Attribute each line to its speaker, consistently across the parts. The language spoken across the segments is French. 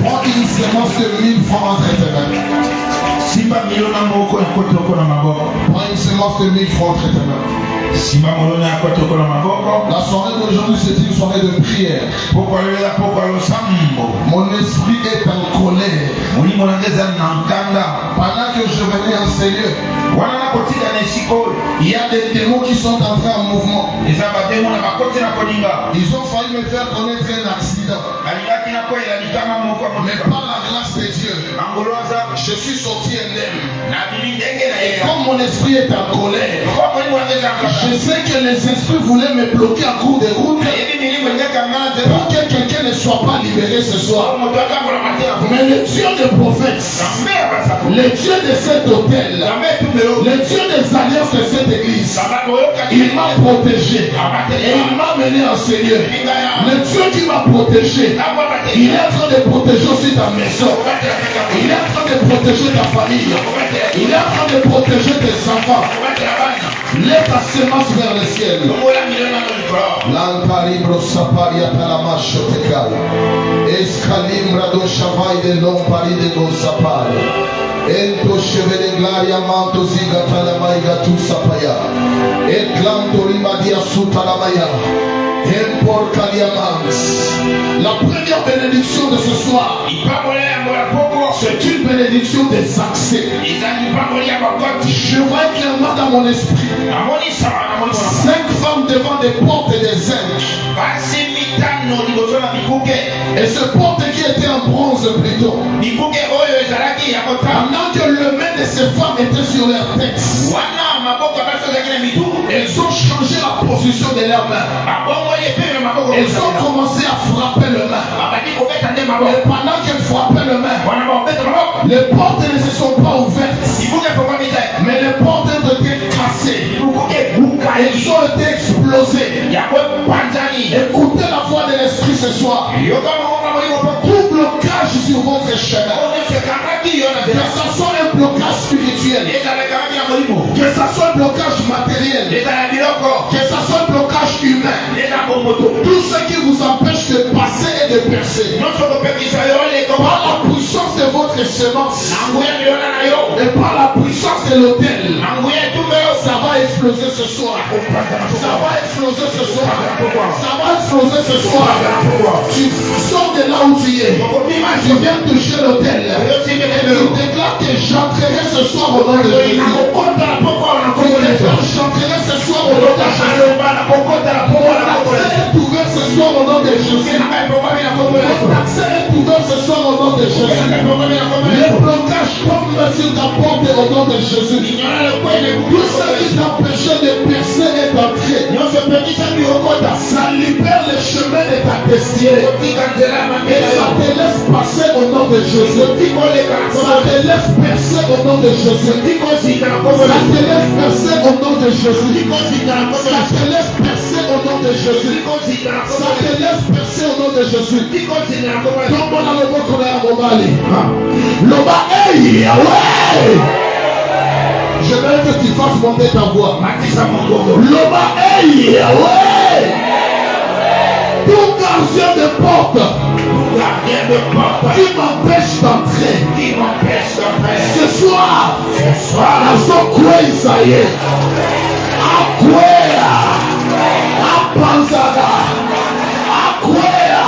Speaker 1: Prends une sémence de 1000 francs entre tes mains. Prends une sémence de 1000 francs entre tes mains. La soirée d'aujourd'hui, c'est une soirée de prière. Mon esprit est en colère. Pendant que je venais enseigner, il y a des démons qui sont entrés en mouvement. Ils ont failli me faire connaître un accident. Mais par la grâce de Dieu, je suis sorti indemne. Et comme mon esprit est en colère, je sais que les esprits voulaient me bloquer à court de route pour que quelqu'un ne soit pas libéré ce soir. Mais le Dieu des prophètes, le Dieu de cet hôtel, le Dieu des alliances de cette église, il m'a protégé et il m'a mené en Seigneur. Le Dieu qui m'a protégé, il est en train de protéger aussi ta maison. Il est en train de protéger ta famille. Il est en train de protéger tes enfants. Lève ta semence vers le ciel. L'alparibro saparia talamacho tekai. Escalimbra do chavai de lompari de go sapari. Ento chevele glaria manto ziga talamaiga tu sapaya. Eclanto rimadia sutalamaya. La première bénédiction de ce soir, c'est une bénédiction des accès. Je vois clairement dans mon esprit 5 femmes devant des portes et des anges. Et ce porte qui était en bronze plutôt, pendant que le main de ces femmes était sur leur tête, elles ont changé la position de leurs mains. Elles ont commencé à frapper le main. Et pendant qu'elles frappaient le main, les portes ne se sont pas ouvertes, mais les portes ont été cassées. Elles ont été explosées. Écoutez la voix de l'esprit ce soir. Tout blocage sur votre chemin, que ce soit un blocage spirituel, que ce soit un blocage matériel, que ce soit un blocage humain, tout ce qui vous empêche de passer et de percer, par la puissance de votre semence et par la puissance de l'autel, ça va exploser ce soir. Ça va exploser ce soir. Ça va exploser ce soir. Tu sors de là où tu es. Tu viens toucher l'autel. Et tu déclares que j'entrerai ce soir au nom de Jésus. Tu déclares j'entrerai ce soir au nom de Jésus. L'accès est ouvert ce soir au nom de Jésus. L'accès est ouvert ce soir au nom de Jésus. Les blocages tombent sur ta porte au nom de Jésus. Tout ce qui t'empêchait de percer et d'entrer, ça libère le chemin de ta destinée. Et ça te laisse passer au nom de Jésus. Ça te laisse percer au nom de Jésus. Ça te laisse percer au nom de Jésus. Ça te laisse percer au nom de Jésus. Ça te laisse percer au nom de Jésus. Tombe dans le mot qu'on a à Mobali. Loba, hey, ouais! Je veux que tu fasses monter ta voix. Loba, hey, ouais! Tout gardien de porte qui m'empêche d'entrer. Ce soir, la zone quoi ça y est. Akwea, Apanzada, Akwea,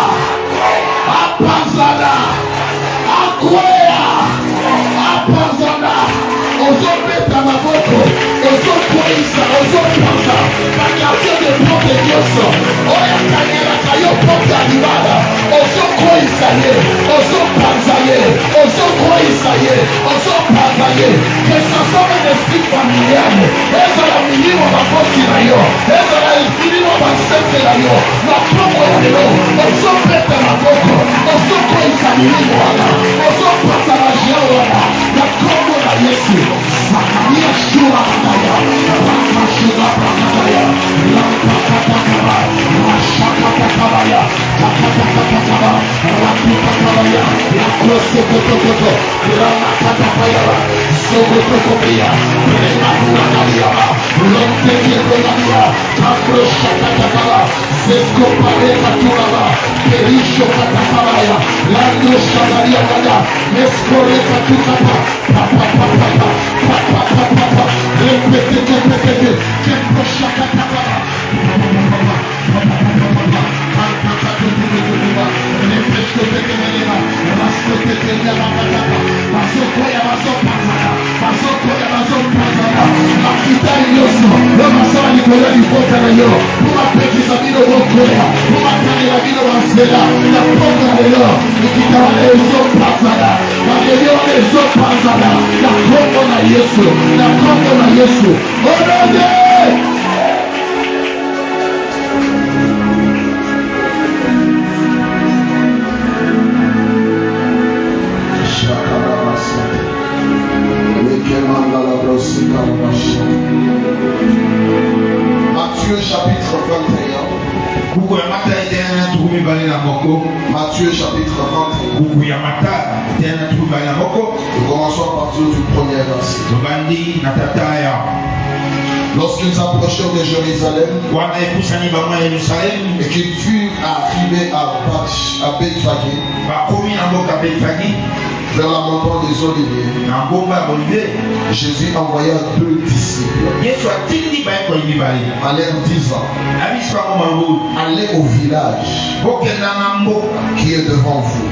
Speaker 1: Apanzada, Akwea, Apanzada. Ozobeta na boko, ozokwisa, ozopanza, bakazio de porte dioso, oya kanyera kayo porte alibada, ozokwisa ye, ozopanza ye, ozokwisa ye, ozopanza ye. Que ça soit un esprit familial, eza la minimo bakosi na yo, eza la minimo basete na yo, na poko ya yo, ozobeta na boko, ozokwisa minimo wana, ozopanza Matthieu chapitre 21. Matthieu chapitre 21. Nous commençons à partir du premier verset. Lorsqu'ils approchèrent de Jérusalem et qu'ils furent arrivés à Bethphagée, vers la montagne des Oliviers, Jésus envoya 2 disciples en leur disant: allez au village qui est devant vous.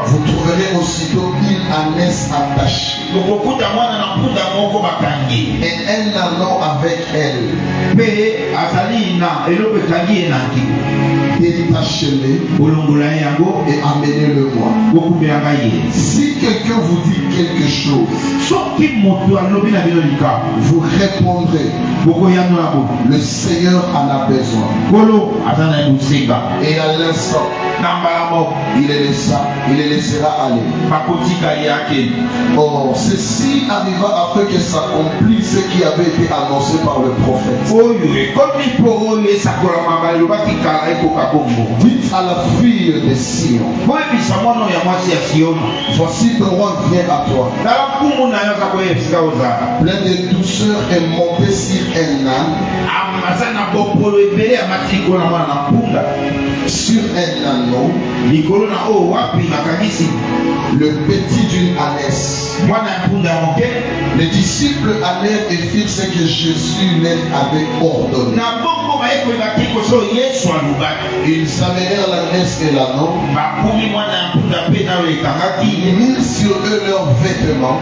Speaker 1: Vous trouverez aussitôt une ânesse attachée et un ânon avec elle. Détachez-les et amenez-le-moi. Si quelqu'un vous dit quelque chose, vous répondrez: le Seigneur en a besoin. Et à l'instant, il les laissera aller. Or, ceci arriva afin que s'accomplisse ce qui avait été annoncé par le prophète. Dites à la fille de Sion: voici ton roi vient à toi, plein de douceur et monté sur un âne, sur un âneau, le petit d'une ânesse. Les disciples allèrent et firent ce que Jésus leur avait ordonné. Ils amenèrent l'ânesse et l'âneau, ils mirent sur eux leurs vêtements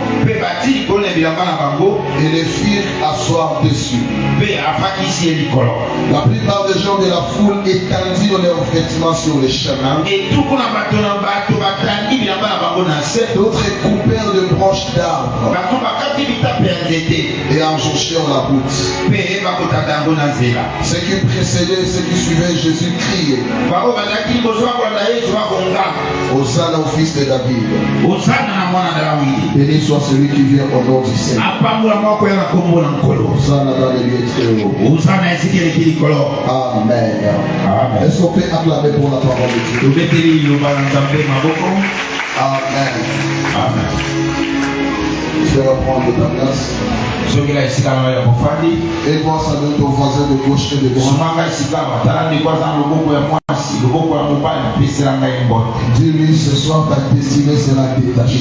Speaker 1: et les firent asseoir dessus. La plupart des gens de la foule étendirent leurs vêtements sur les chemins. D'autres coupèrent de branches d'arbres et enjonchèrent la route. Ceux qui précédaient et ceux qui suivaient Jésus criaient: Hosanna au fils de David. Béni soit celui qui vient au nom du Seigneur. Hosanna dans les lieux très hauts. Amen. Est-ce qu'on peut acclamer pour la parole de Dieu? Amen.
Speaker 2: Amen.
Speaker 1: Tu vas prendre ta place. Et pense à ton voisin de gauche et de droite. Dis-lui, ce soir ta destinée sera détachée.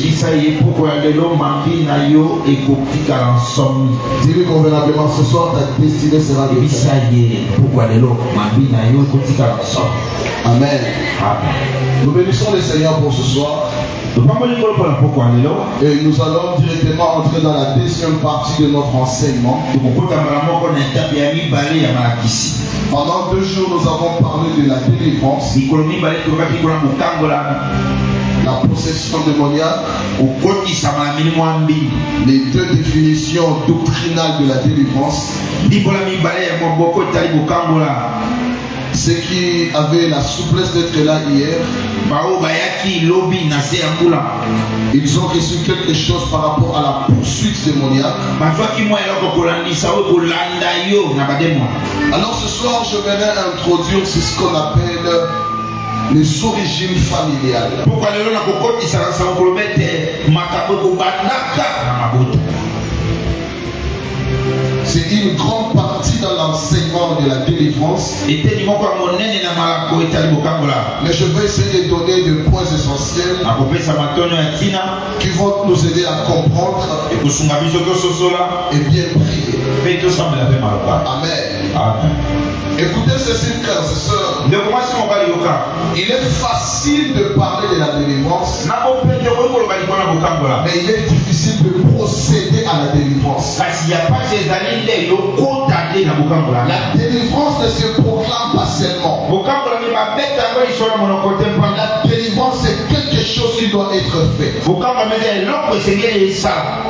Speaker 1: Dis-lui convenablement, ce soir ta destinée sera détachée. Amen. Nous bénissons le Seigneur pour ce soir. Et nous allons directement entrer dans la deuxième partie de notre enseignement. Pendant 2 jours, nous avons parlé de la délivrance, la possession démoniaque, les 2 définitions doctrinales de la délivrance. Ceux qui avaient la souplesse d'être là hier, ils ont reçu quelque chose par rapport à la poursuite démoniaque. Alors ce soir, je vais introduire ce qu'on appelle les origines familiales. une grande partie dans l'enseignement de la délivrance. Mais je vais essayer de donner des points essentiels qui vont nous aider à comprendre et bien prier. Amen. Amen. Écoutez ceci, frères et sœurs. Il est facile de parler de la délivrance, mais il est difficile de procéder à la délivrance. La délivrance ne se proclame pas seulement. La délivrance, c'est quelque chose qui doit être fait.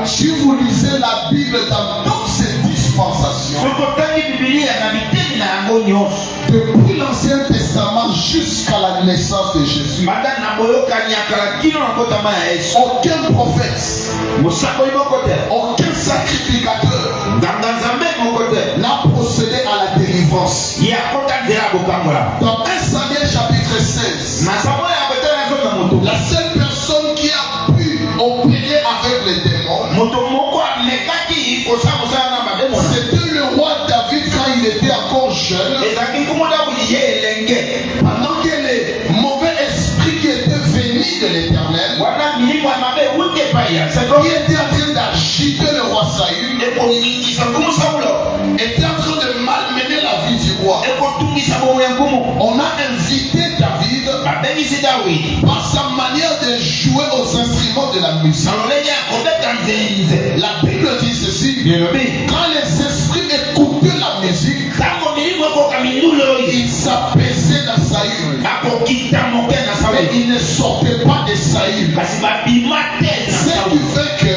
Speaker 1: Si vous lisez la Bible dans toutes ses dispensations, depuis l'Ancien Testament jusqu'à la naissance de Jésus, aucun prophète, aucun sacrificateur n'a procédé à la délivrance. Dans 1 Samuel chapitre 16, la seule personne qui a pu opérer avec les démons, c'était le roi David quand il était encore jeune. Pendant que les mauvais esprits qui étaient venus de l'Éternel, qui étaient en train d'agiter le roi Saül, étaient en train de malmener la vie du roi. On a invité David par sa manière de jouer aux instruments de la musique. La Bible dit ceci: quand les esprits écoutaient la musique, ils s'apaisaient dans Saül, mais ils ne sortaient pas de Saül. Ce qui fait que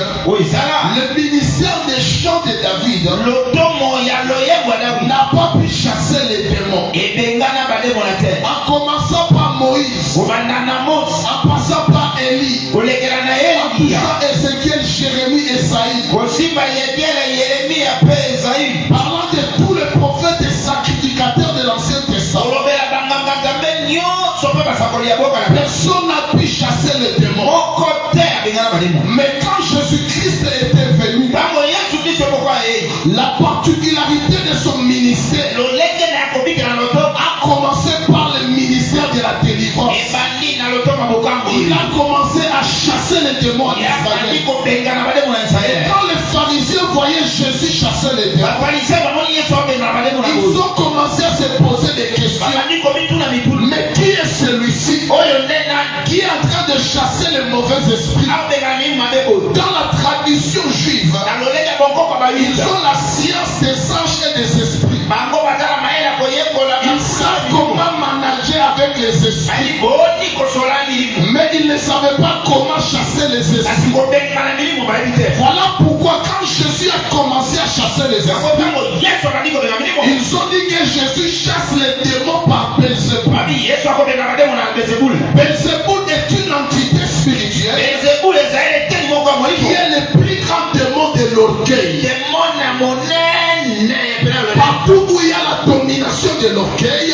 Speaker 1: le ministère des chants de David n'a pas pu chasser les démons. En commençant par Moïse, en passant par Élie, en touchant Ézéchiel, Jérémie et Saïd, parlant de tous les prophètes et sacrificateurs de l'Ancien Testament, personne n'a pu chasser les démons. Mais quand Jésus-Christ était venu, la particularité de son ministère a commencé par le ministère de la délivrance. Il a commencé à chasser les démons en Israël. Et quand les pharisiens voyaient Jésus chasser les démons, ils ont commencé à se poser des questions. Mais qui est celui-ci qui est en train de chasser les mauvais esprits? Dans la tradition juive, ils ont la science des anges et des esprits. Ils savent comment manager avec les esprits, mais ils ne savaient pas comment chasser les esprits. Voilà pourquoi quand Jésus a commencé à chasser les esprits, ils ont dit que Jésus chasse les démons par Belzéboul. Belzéboul est une entité spirituelle qui est le plus grand démon de l'orgueil. Partout où il y a la domination de l'orgueil, il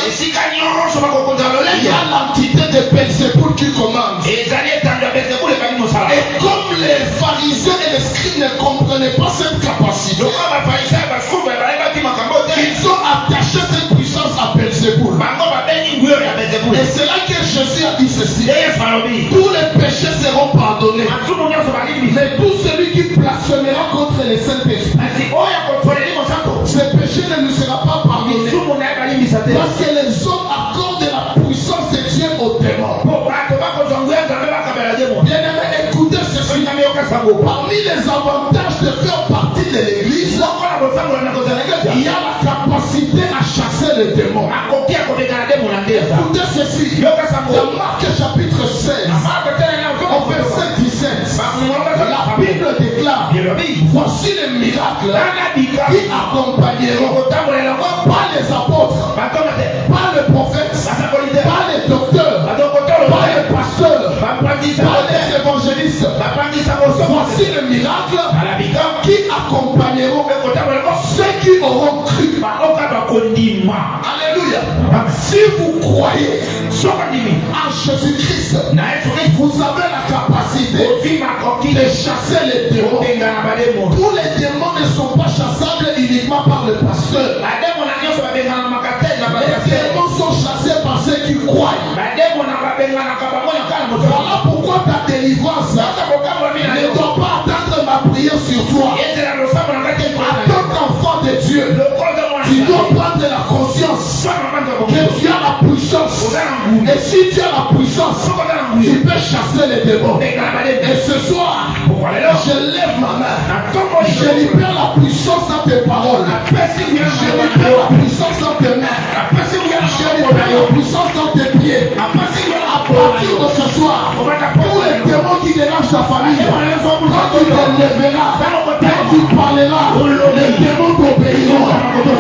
Speaker 1: y a l'entité de Belzéboul qui commande. Et comme les pharisiens et les scribes ne comprenaient pas cette capacité, ils ont attaché cette puissance à Belzéboul. Et c'est là que Jésus a dit ceci: tous les péchés seront pardonnés, mais tout celui qui blasphémera contre les Saint-Esprits, ce péché ne lui sera pas pardonné, parce que les hommes accordent la puissance de Dieu aux démons. Bien-aimés, écoutez ceci: parmi les avantages de faire partie de l'église, il y a la capacité à chasser les démons. Écoutez ceci, dans Marc chapitre 16, au verset 17, la Bible déclare: voici les miracles qui accompagneront pas les apôtres, pas les prophètes, pas les docteurs, pas les pasteurs, pas les évangélistes. Voici les miracles qui accompagneront ceux qui auront cru. Alléluia. Si vous croyez en Jésus-Christ, vous avez la capacité capacité de chasser les démons. Tous les démons ne sont pas chassables uniquement par le pasteur. Les démons sont chassés par ceux qui croient. Voilà pourquoi ta délivrance ne doit pas attendre ma prière sur toi. En tant qu'enfant de Dieu, tu dois prendre la conscience que tu as la puissance. Et si tu as la puissance, tu peux chasser les démons. Et ce soir, je lève ma main. Je libère la puissance dans tes paroles. Je libère la puissance dans tes mains. Je libère la puissance dans tes pieds. À partir de ce soir, tous les démons qui dérangent ta famille, quand tu te lèveras, quand tu parleras, les démons t'obéiront.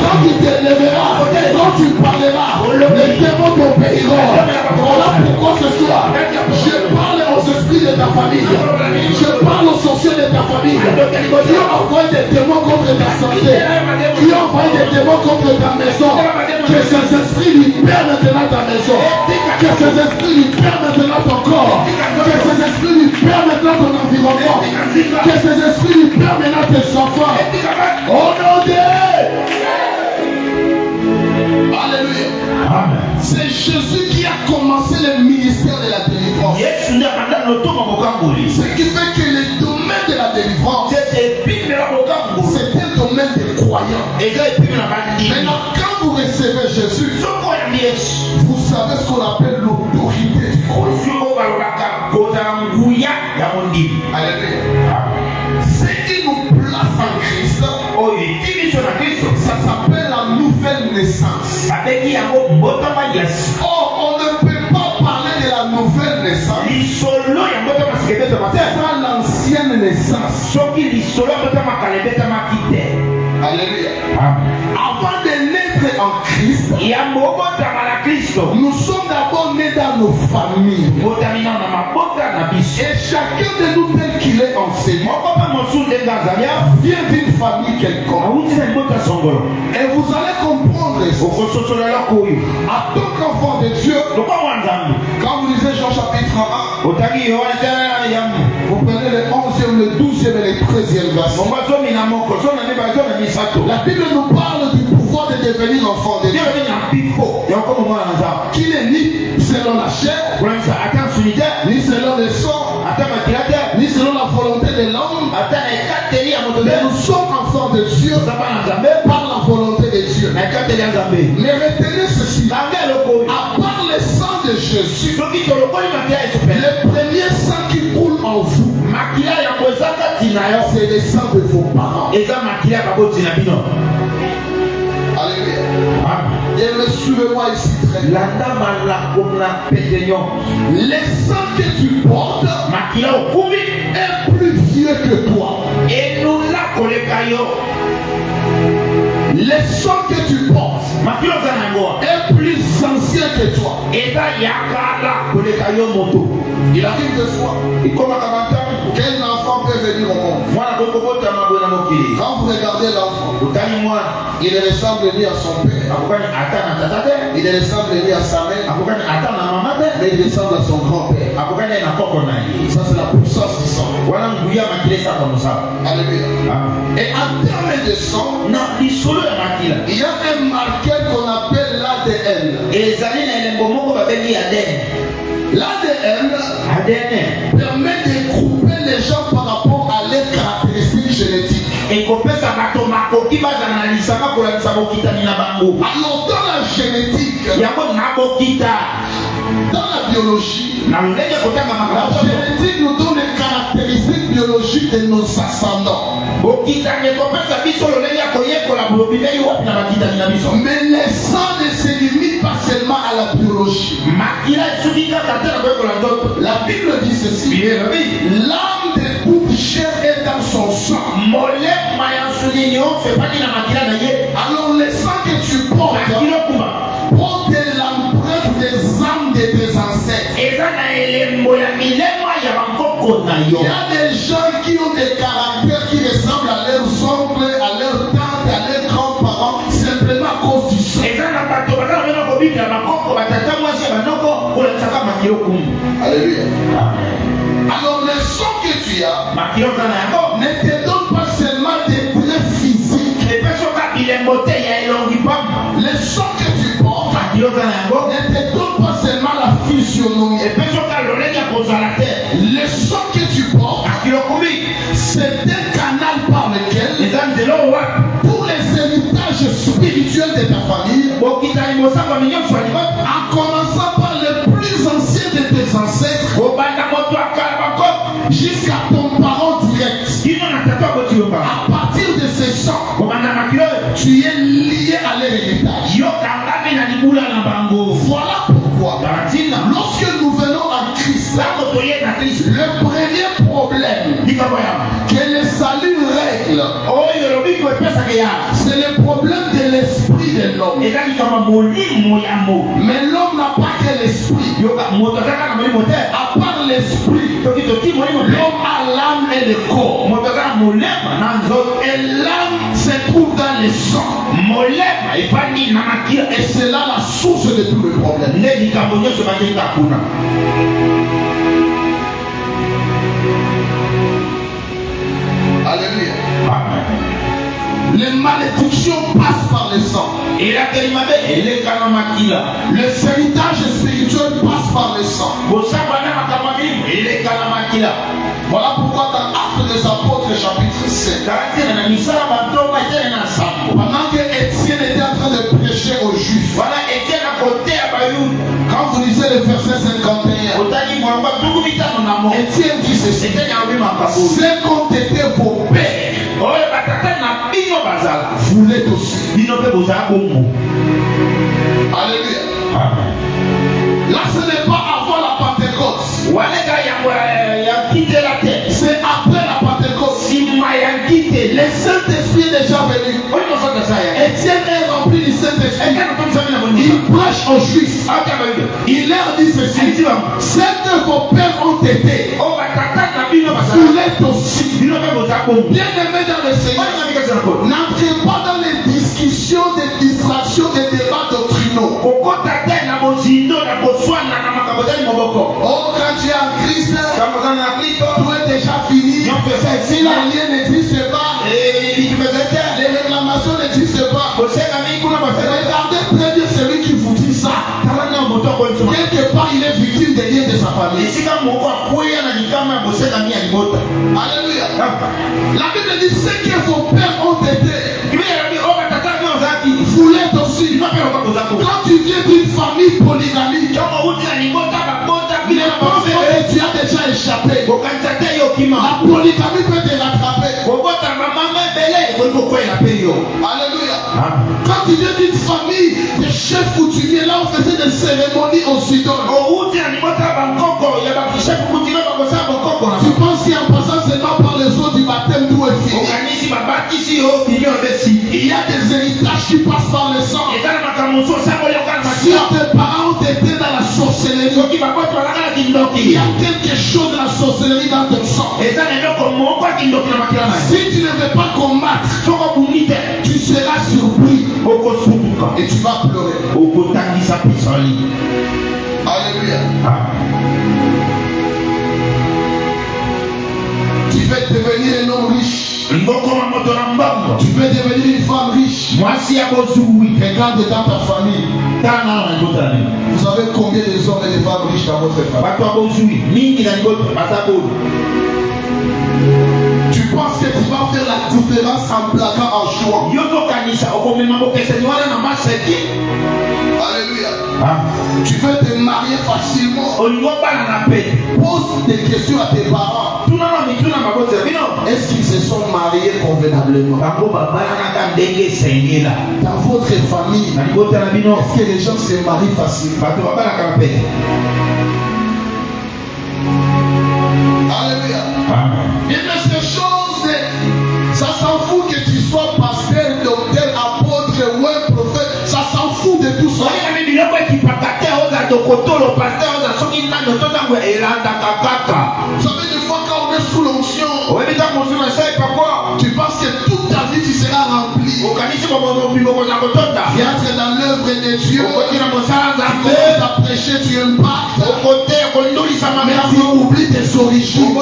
Speaker 1: Quand tu te lèveras, quand tu parleras, les démons t'obéiront. Voilà pourquoi ce soir, je parle aux esprits de ta famille. Je parle aux sorciers de ta famille. Qui ont envoyé des démons contre ta santé. Qui ont envoyé des démons contre ta maison. Que ces esprits libèrent maintenant ta maison. Que ces esprits libèrent maintenant ton corps. Que ces esprits libèrent maintenant ton environnement. Que ces esprits libèrent maintenant tes enfants. Au nom de... Alléluia. C'est Jésus qui a commencé le ministère de la délivrance. Ce qui fait que le domaine de la délivrance, c'est un domaine de croyants. Maintenant, quand vous recevez Jésus, vous savez ce qu'on appelle l'autorité du croyant. Alléluia. Ce qui nous place en Christ, ça s'appelle la nouvelle naissance. Or, on ne peut pas parler de la nouvelle naissance sans l'ancienne naissance. Alléluia. Avant de naître en Christ, nous sommes d'abord nés dans nos familles. Et chacun de nous, tel qu'il est enseigné, vient d'une famille quelconque. Et vous allez comprendre en tant qu'enfant de Dieu, quand vous lisez Jean chapitre 1, vous prenez le 11e, le 12e et le 13e verset. La Bible nous parle du pouvoir de devenir enfant de Dieu, qui n'est ni selon la chair, ni selon le sang, ni selon la volonté de l'homme. Mais nous sommes enfants de Dieu par la volonté de Dieu. Mais retenez ceci, à part le sang de Jésus, le premier sang qui coule en vous, c'est le sang de vos parents. Alléluia. Et le suivez-moi ici très bien. Le sang que tu portes est plus vieux que toi. Le sang que tu portes est plus ancien que toi. Il arrive des fois qu'un enfant peut venir au monde. Quand vous regardez l'enfant, il ne ressemble ni à son père, il ne ressemble ni à sa mère, mais il ressemble à son grand-père. Ça, c'est la puissance du sang. Alléluia. Et en termes de sang, il y a un marqueur qu'on appelle l'ADN. L'ADN permet de grouper les gens par rapport à leurs caractéristiques génétiques. Alors dans la génétique, dans la biologie, la génétique nous donne les caractéristiques biologiques de nos ascendants. Mais le sang ne se limite pas seulement à la biologie. La Bible dit ceci: l'âme de toute chair est dans son sang. Alors le sang que tu portes porte l'empreinte des âmes de tes ancêtres. Il y a des gens qui ont des caractères qui ressemblent à leurs oncles, à leurs tantes, à leurs grands-parents, simplement à cause du sang. Alléluia. Alors le sang tu as ne te donne pas seulement des traits physiques. Les sons que tu portes ne te donne pas seulement la physionomie. Les sons que tu portes, c'est un canal par lequel, pour les héritages spirituels de ta famille, en commençant par les plus anciens de tes ancêtres, jusqu'à ton parent direct, à partir de ces sons, tu es lié à l'héritage. Voilà pourquoi, lorsque nous venons en Christ, le premier problème que le salut règle, c'est le problème de l'esprit de l'homme. Mais l'homme n'a pas que l'esprit. À part l'esprit, l'homme a l'âme et le corps. Et l'âme se trouve dans le sang. Et c'est là la source de tout le problème. Alléluia. Les malédictions passent par le sang. Le héritage spirituel passe par le sang. Voilà pourquoi dans Actes des Apôtres chapitre 7, pendant que Étienne était en train de prêcher aux Juifs, quand vous lisez le verset 51, Étienne dit ceci: c'est qu'ont été vos pères, vous l'êtes aussi. Alléluia. Là, ce n'est pas avant la Pentecôte, c'est après la Pentecôte. Le Saint-Esprit est déjà venu. Étienne est rempli du Saint-Esprit. Il prêche aux Juifs. Il leur dit ceci: c'est que vos pères ont été, vous l'êtes aussi. Bien aimé dans le Seigneur, n'entrez pas dans les discussions, des distractions, des débats doctrinaux. Oh, quand tu es en Christ, tout est déjà fini. Si la rien n'existe pas, les réclamations n'existent pas. Regardez très bien celui qui vous dit ça. Quelque part, il est victime des liens de sa famille. Alléluia. La Bible dit: ce que vos pères ont été, vous l'êtes aussi. Quand tu viens d'une famille polygamique, tu as déjà échappé. La polygamie peut te rattraper. Alléluia. Quand tu viens d'une famille de chefs coutumiers, là on faisait des cérémonies aux idoles. Tu penses qu'en passant seulement par les eaux du baptême, tout est fini. Il y a des héritages qui passent par le sang. Si tes parents ont été dans la sorcellerie, il y a quelque chose de la sorcellerie dans ton sang. Si tu ne veux pas combattre, tu seras surpris et tu vas pleurer. Alléluia. Tu veux devenir un homme riche. Tu veux devenir une femme riche. Regarde dans ta famille. Vous avez combien de hommes et de femmes riches dans votre famille? Tu penses que tu vas faire la différence en plaquant en jouant? Alléluia. Tu veux te marier facilement? Pose des questions à tes parents. Est-ce qu'ils se sont mariés convenablement? Dans votre famille, est-ce que les gens se marient facilement? Alléluia. Bien, ces choses, ça s'en fout que tu sois pasteur, docteur, apôtre ou un prophète. Ça s'en fout de tout ça. Vous savez, des fois quand on est sous l'onction, tu penses que toute ta vie tu seras rempli. Tu entres dans l'œuvre de Dieu. Tu commences à prêcher, tu impactes. Mais tu oublies tes origines.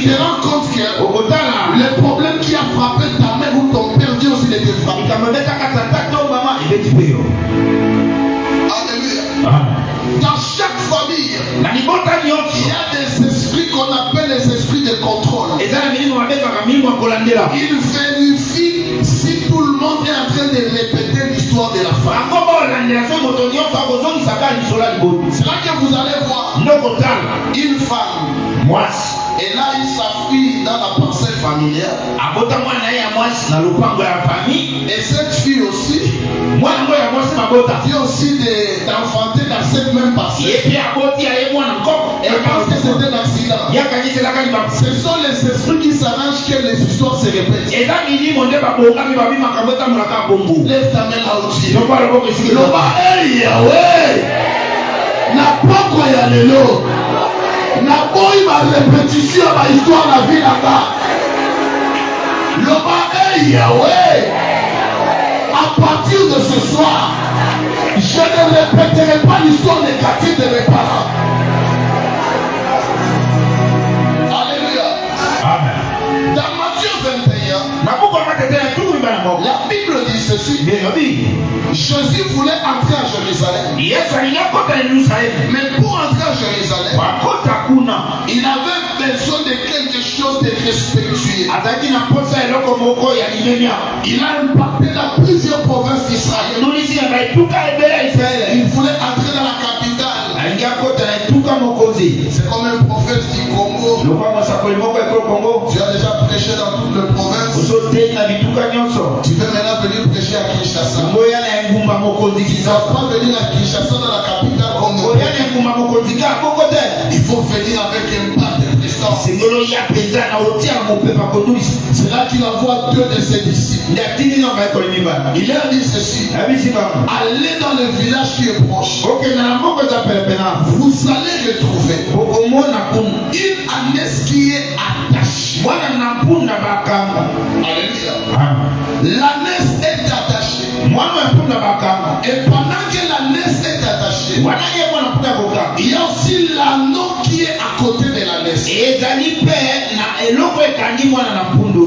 Speaker 1: te rends compte que le problème qui a frappé ta mère ou ton père, Dieu aussi les frappe. Alléluia. Dans chaque famille, il y a des esprits qu'on appelle les esprits de contrôle. Ils vérifient si tout le monde est en train de répéter l'histoire de la femme. C'est là que vous allez voir une femme. Et là, il s'appuie dans la parcelle familiale. Et cette fille aussi vient aussi d'enfanter dans cette même parcelle. Elle pense que c'est un accident. Ce sont les esprits qui s'arrangent que les histoires se répètent. Lève ta main là aussi. Loba, hey Yahweh, n'a pas quoi y aller là. N'a pas eu ma répétition ma histoire la vie là-bas. Loba, hey Yahweh, à partir de ce soir, je ne répéterai pas l'histoire négative de mes parents. Alléluia. Amen. Dans Matthieu 21, la Bible dit ceci. Jésus voulait entrer à Jérusalem. Mais pour entrer à Jérusalem, il avait besoin de quelque chose de respectueux. Il a impacté dans plusieurs provinces d'Israël. Il voulait entrer dans la capitale. C'est comme un prophète du Congo. Tu as déjà prêché dans toutes les provinces. Tu veux maintenant venir prêcher à Kinshasa. Tu ne vas pas venir à Kinshasa dans la capitale comme nous. Il faut venir avec un pas de prestance. C'est là qu'il envoie deux de ses disciples. Il leur dit ceci. Allez dans le village qui est proche. Vous allez retrouver une ânesse qui est attachée. Alléluia. L'ânesse est attachée. Et pendant que l'ânesse est attachée, il y a aussi l'anneau qui est à côté de l'ânesse.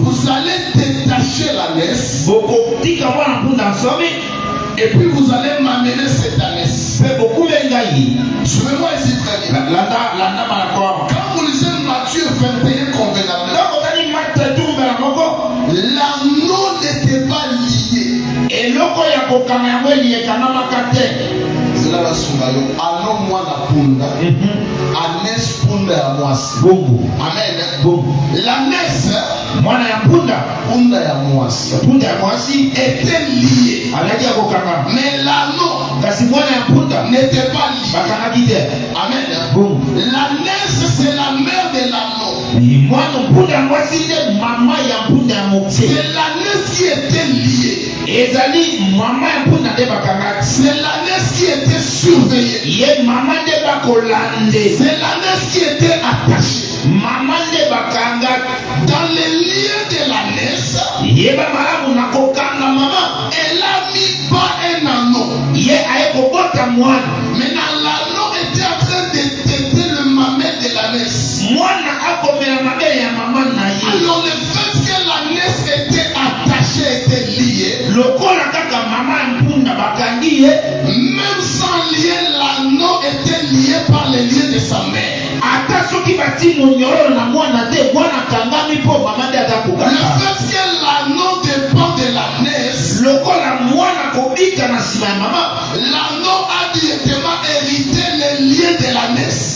Speaker 1: Vous allez détacher l'ânesse. Et puis vous allez m'amener cette ânesse. Suivez-moi ici très bien. Quand vous lisez Matthieu 21 convenablement, l'anneau n'était pas lié. C'est là la soumayo. Anneau moi la punda. Ânesse punda ya mwasi. Amen. L'ânesse punda ya mwasi était lié. Mais l'anneau n'était pas lié. Amen. L'ânesse c'est la mère de l'anneau. C'est l'ânesse qui était liée. C'est l'ânesse qui était surveillée. C'est l'ânesse qui était attachée. Dans les liens de l'ânesse, elle a mis pas un anneau. Maintenant l'anneau était en train de têter le mamelle de l'ânesse. Alors le fait que l'ânesse était attachée, était liée, même sans lien, l'anneau était lié par les liens de sa mère. Le fait que l'anneau dépend de l'ânesse, l'anneau a directement hérité les liens de l'ânesse.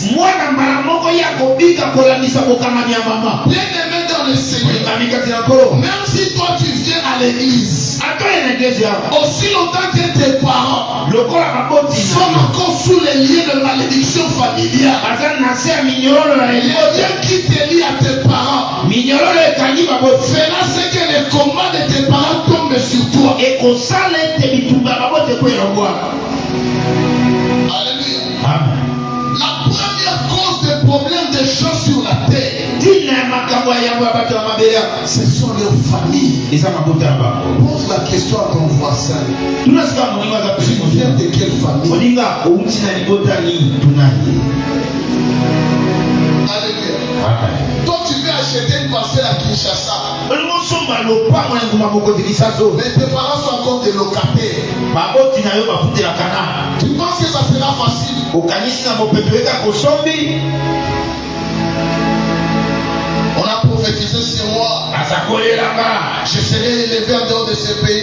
Speaker 1: Bien-aimé dans le Seigneur, même si toi tu viens à l'église, aussi longtemps que tes parents sont encore sous les liens de malédiction familiale, les liens qui te lient à tes parents fera ce que les combats de tes parents tombent sur toi. Alléluia. Amen. La première cause des problèmes des gens sur la terre, ce sont leurs familles. Pose la question à ton voisin. Tu viens de quelle famille? Alléluia. Toi, tu veux acheter une parcelle à Kinshasa. Mais tes parents sont encore des locataires. Tu penses que ça sera facile? On a prophétisé sur moi. Je serai élevé en dehors de ce pays.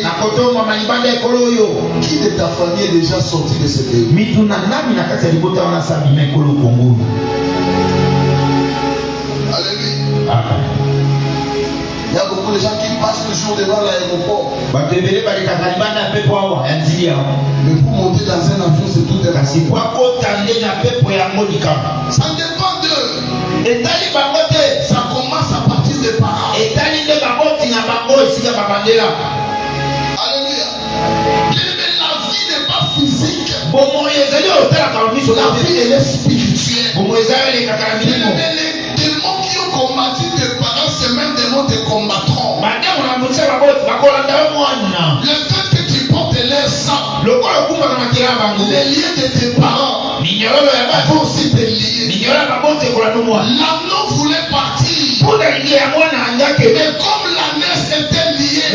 Speaker 1: Qui de ta famille est déjà sorti de ce pays? Alléluia. Il y a beaucoup de gens qui passent toujours devant l'aéroport. Mais pour monter dans un avion, c'est tout un ça dépend d'eux. Ça commence à partir des parents. Alléluia. La vie n'est pas physique. La vie elle est spirituelle. Les démons qui ont combattu tes parents, ces mêmes démons te combattront. Le fait que tu portes leur sang, les liens de tes parents vont aussi te lier. L'anneau voulait partir. Mais comme la naisse était liée,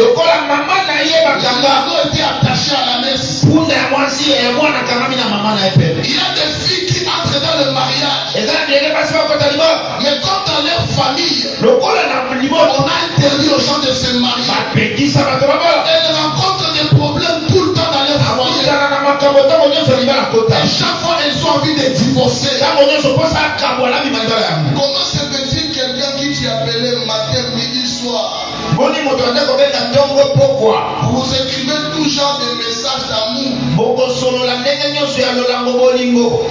Speaker 1: l'anneau était attaché à la naisse. Il y a des filles qui entrent dans le mariage. Mais comme dans leur famille, on a interdit aux gens de se marier. Elles rencontrent des problèmes tout le temps dans leur foyer. Et chaque fois elles ont envie de divorcer. Comment se fait-il quelqu'un qui t'y appelait matin, midi, soir? Vous écrivez tout genre de messages d'amour.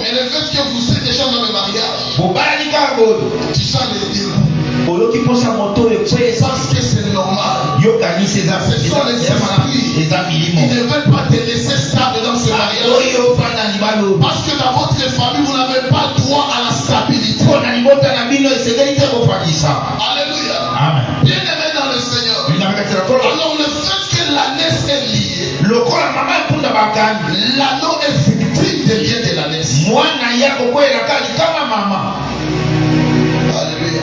Speaker 1: Mais le fait que vous êtes déjà dans le mariage, tu sens les dégoûts. Parce que c'est normal. Ce sont les esprits qui ne veulent pas te laisser stable dans ce mariage. Parce que dans votre famille, vous n'avez pas droit à la stabilité. Alléluia. Bien aimé dans le Seigneur. Alors le fait que la naisse est liée, l'anneau est victime des liens de la naisse. Alléluia.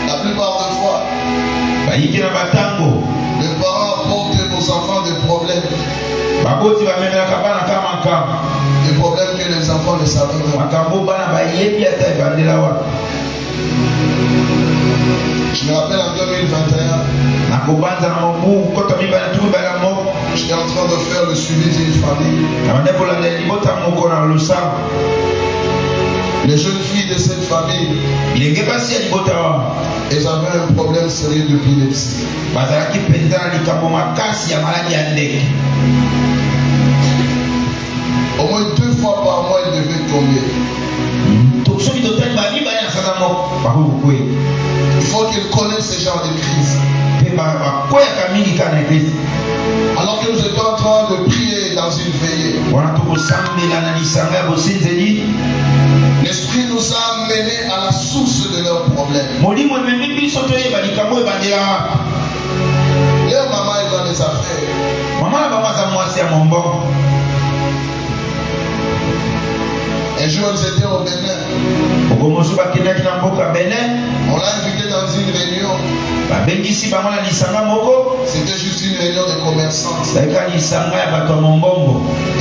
Speaker 1: La plupart des fois, les parents apportent nos enfants des problèmes. Des problèmes que les enfants ne savent pas. Je me rappelle en 2021, j'étais en train de faire le suivi d'une famille. Les jeunes filles de cette famille, elles avaient un problème sérieux d'épilepsie. Au moins 2 fois par mois, elles devaient tomber. Il faut qu'elles connaissent ce genre de crise. Alors que nous étions en train de prier dans une veillée, l'Esprit nous a amenés à la source de leurs problèmes. Leur maman est dans les affaires. Un jour, ils étaient au Bénin. On l'a invité dans une réunion. C'était juste une réunion de commerçants.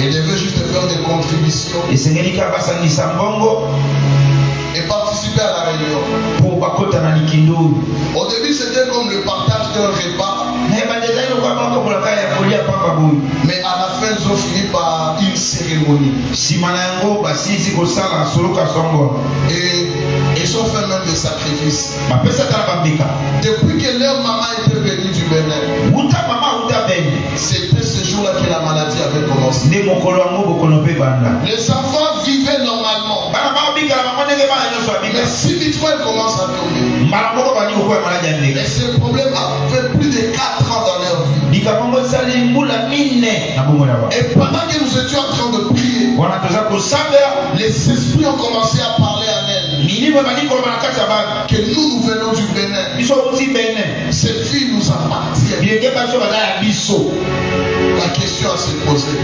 Speaker 1: Il devait juste faire des contributions et participer à la réunion. Au début, c'était comme le partage d'un repas. Mais à la fin, ils ont fini par une cérémonie. Et ils ont fait même des sacrifices. Depuis que leur maman était venue du Bénin, c'était ce jour-là que la maladie avait commencé. Les enfants vivaient normalement. Mais subitement, ils commencent à tomber. Et ce problème a fait plus de 4 ans dans leur vie. Et pendant que nous étions en train de prier, les esprits ont commencé à parler à elle. Que nous venons du Bénin. Ces filles nous appartiennent. La question à se poser,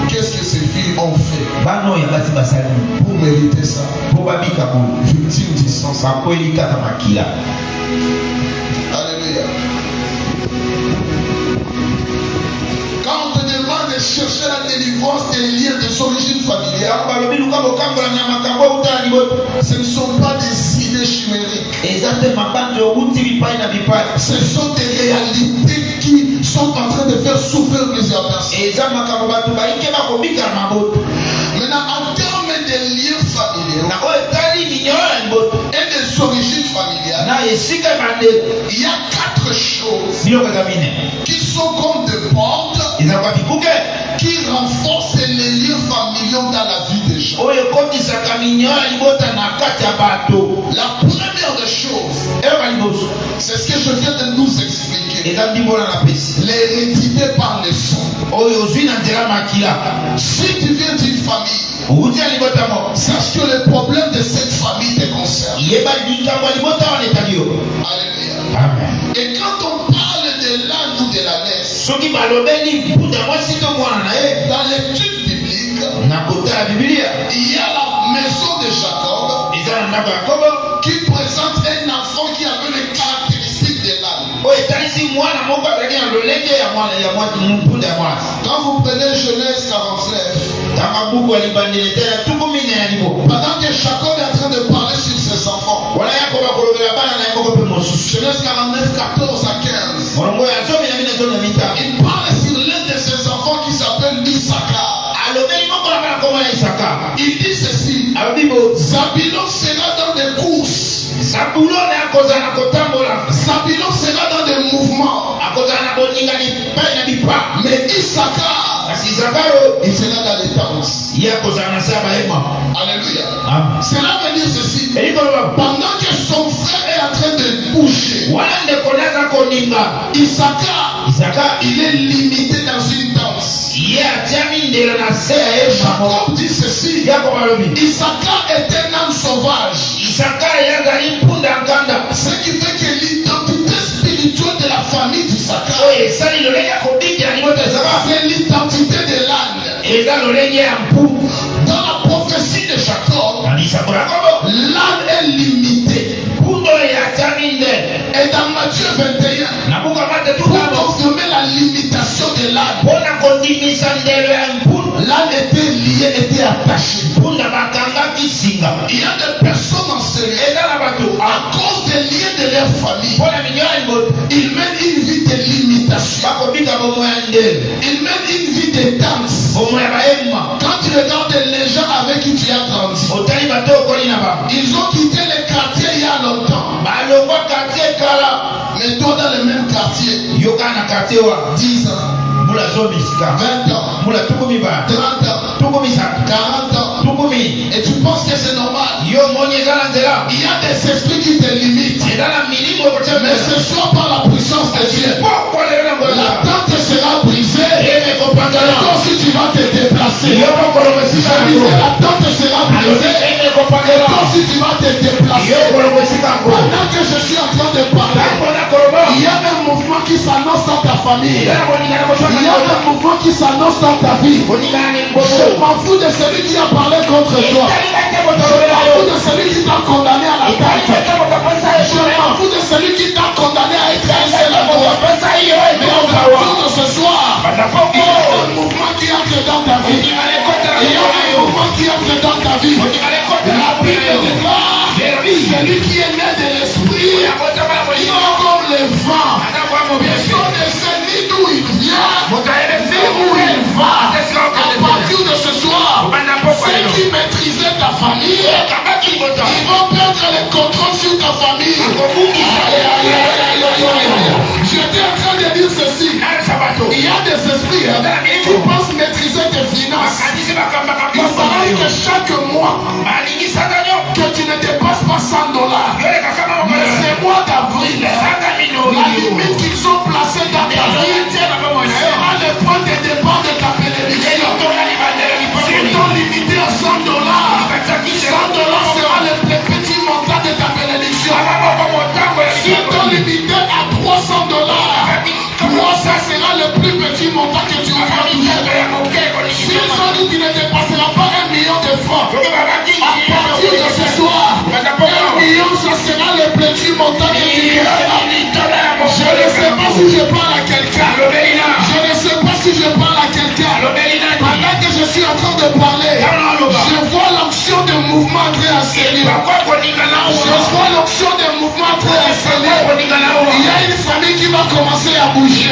Speaker 1: qu'est-ce que ces filles ont fait? pour mériter ça. Victime du sang. Alléluia. Quand on te demande de chercher la délivrance des liens des origines familiales, ce ne sont pas des idées chimériques. Ce sont des réalités qui sont en train de faire souffrir plusieurs personnes. Maintenant, en termes de liens familiaux et des origines familiales, il y a 4 choses qui sont comme des portes qui renforcent les liens familiaux dans la vie des gens. La première des choses, c'est ce que je viens de nous expliquer. L'hérédité par les sons. Si tu viens d'une famille, sache que le problème de cette famille te concerne. Alléluia.
Speaker 2: Amen.
Speaker 1: Et quand on parle de l'âne ou de la naisse, dans l'étude biblique, il y a la maison de Jacob qui présente un enfant qui avait les caractéristiques de l'âne. Quand vous prenez Genèse 49, pendant que Jacob est en train de parler sur ses enfants, Genèse 49, 14 à 15, il parle sur l'un de ses enfants qui s'appelle Issachar. Il dit ceci: Zabulon sera dans des courses, Zabulon sera dans des mouvements, mais Issachar, il sera dans les danses. Alléluia. Cela veut dire ceci: pendant que son frère est en train de bouger, Issachar, il est limité dans une danse. Jacob dit ceci: Issachar est un âme sauvage. Ce qui fait que l'identité spirituelle de la famille d'Issachar, c'est l'identité de l'âne. Dans la prophétie de Jacob, l'âne est limité. Et dans Matthieu 21, pour confirmer la limitation de l'âne, l'âne était lié, était attaché. Il y a des personnes enseignées, à cause des liens de leur famille, ils mènent une vie de limitation. Ils mènent une vie de danse. Quand tu regardes les gens avec qui tu as grandi, ils ont quitté les quartiers il y a longtemps. Mais toi dans le même quartier, 10 ans, 20 ans, 30 ans, 40 ans, et tu penses que c'est normal. Il y a des esprits qui te limitent. Mais ce soir, par la puissance de Dieu, la tente sera brisée. Et toi aussi tu vas te déplacer. La tente sera brisée. Et toi aussi tu vas te déplacer. Pendant que je suis en train de parler, il y a un mouvement qui s'annonce dans ta famille. Il y a un mouvement qui s'annonce dans ta vie. Je m'en fous de celui qui a parlé contre toi. Je m'en fous de celui qui t'a condamné à la tête. Je m'en fous de celui qui t'a condamné à être un seul à toi. Mais on va voir de ce soir, il y a un mouvement qui entre dans ta vie. Il y a un mouvement qui entre dans ta vie. La Bible déclare: celui qui est né de l'esprit, il est comme le vent. Personne ne sait ni d'où il vient, ni où il va. À partir de ce soir, ceux qui maîtrisaient ta famille, ils vont perdre le contrôle sur ta famille. J'étais en train de dire ceci: il y a des esprits qui pensent maîtriser tes finances. Il paraît que chaque mois, que tu ne dépasses pas $100. Mais c'est mois d'avril, la limite qu'ils ont placée dans ta vie sera le point de départ de ta bénédiction. S'ils t'ont limité à $100, $100 sera le plus petit montant de ta bénédiction. S'ils t'ont limité à $300, 300 sera le plus petit montant que tu auras touché. S'ils ont dit qu'il ne dépassera pas parle à quelqu'un. Je ne sais pas si je parle à quelqu'un. Pendant que je suis en train de parler, je vois l'onction de mouvement très accéléré. Je vois l'onction de mouvement très accéléré. Il y a une famille qui va commencer à bouger.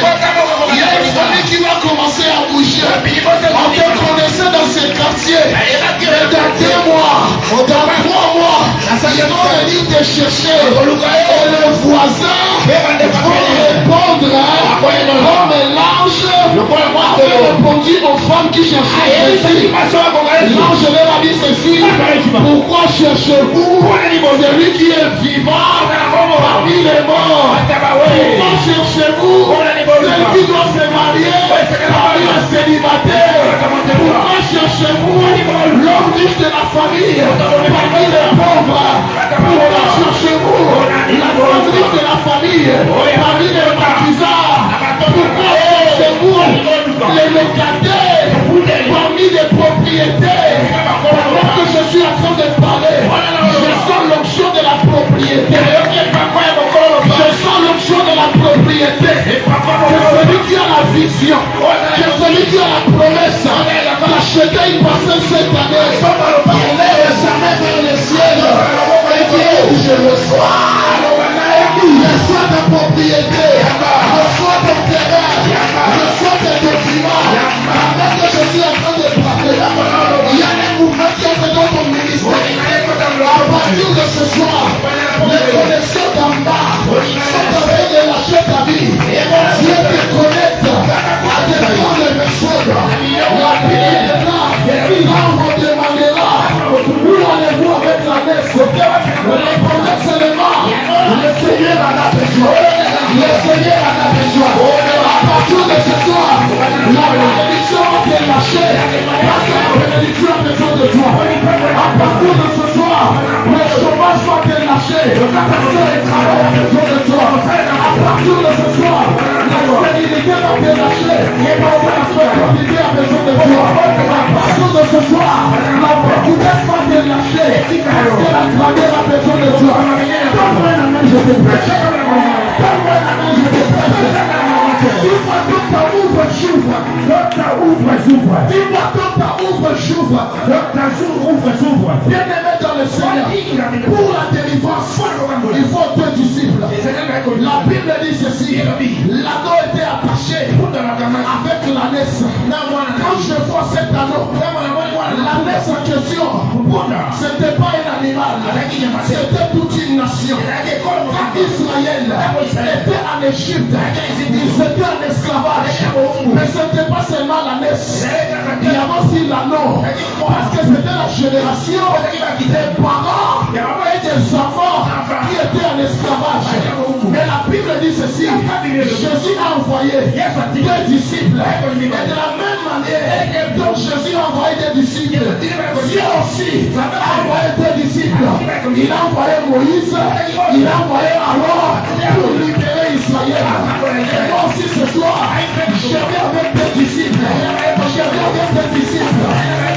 Speaker 1: Il y a une famille qui va commencer à bouger. On te connaissait dans ces quartiers. Mais dans 2 mois, dans 3 mois, ils vont venir te chercher. Et le voisin vont répondre au mélange. Avait répondu aux femmes qui cherchaient Jésus. L'ange leur a dit ceci: pourquoi cherchez-vous celui qui est vivant parmi les morts? Pourquoi cherchez-vous celui qui doit se marier parmi les célibataires? Pourquoi cherchez-vous l'homme riche de la famille parmi les pauvres? Pourquoi cherchez-vous la femme riche de la famille parmi les maquisards? Pourquoi cherchez-vous les locataires parmi les propriétaires? Pendant que je suis en train de parler, je sens l'onction de la propriété. Je sens l'onction de la propriété. C'est celui qui a la vision. C'est celui qui a la promesse d'acheter une parcelle cette année. Lève sa main vers le ciel et dis: je reçois. Reçois ta propriété. Reçois ton terrain. Reçois tes documents. Pendant que je suis en train de parler, il y a des mouvements qui sont dans ton ministère. À partir de ce soir, les connexions d'en bas sont en train de lâcher ta vie. Dieu te connecte à des gens de personnes. La vie est là. Quand on vous demandera où allez-vous avec la messe, répondez seulement: le Seigneur en a besoin. Le Seigneur en a besoin. À partir de ce soir, la bénédiction va te lâcher parce que la bénédiction a besoin de toi. À partir de ce soir, le chômage va te lâcher parce que le travail a besoin de toi. À partir de ce soir, la stérilité va te lâcher parce que la fertilité a besoin de toi. À partir de ce soir, la petitesse va te lâcher parce que la graveur a besoin de toi. Donne-moi la main, je te prêche. Donne-moi la main, je te prêche. Dis-moi quand ta ouvre, j'ouvre. Quand ta ouvre, j'ouvre. Dis-moi quand ta ouvre, j'ouvre. Quand ta ouvre, j'ouvre. Bien-aimé dans le Seigneur, pour la délivrance, il faut 2 disciples. La Bible dit ceci: l'anneau était attaché avec l'ânesse. Quand je vois cet anneau, l'ânesse en question, c'était pas un animal, c'était toute une nation. Quand Israël était en Égypte, ils étaient en esclavage. Mais ce n'était pas seulement l'ânesse, il y avait aussi l'anneau. Parce que c'était la génération des parents et des enfants qui étaient en esclavage. Mais la Bible dit ceci: Jésus a envoyé des disciples. Et de la même manière dont Jésus a envoyé des disciples, Dieu aussi a envoyé des disciples. Il a envoyé Moïse, il a envoyé Aaron pour libérer Israël. Et moi aussi ce soir, je viens avec des disciples. Je viens avec des disciples.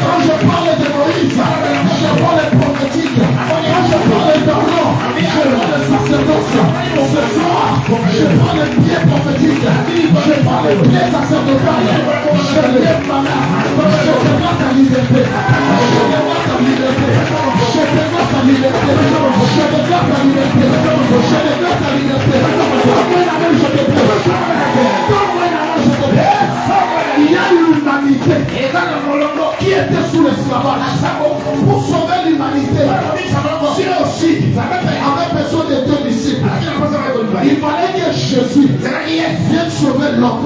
Speaker 1: Quand je parle de Moïse, je parle prophétique. Quand je parle d'Aaron, je parle de sacerdoce. Ce soir, je parle de pied prophétique. Je parle de pied sacerdotal. Je lève ma main. Je déclare ta liberté. Je déclare ta liberté. Je déclare ta liberté. Je déclare ta liberté. Je déclare ta liberté. Donne-moi la main, je te prêche. Donne-moi la main, je te prêche. Il y a l'humanité qui était sous l'esclavage. Pour sauver l'humanité, Dieu aussi avait besoin de 2 disciples. Il fallait que Jésus vienne sauver l'homme.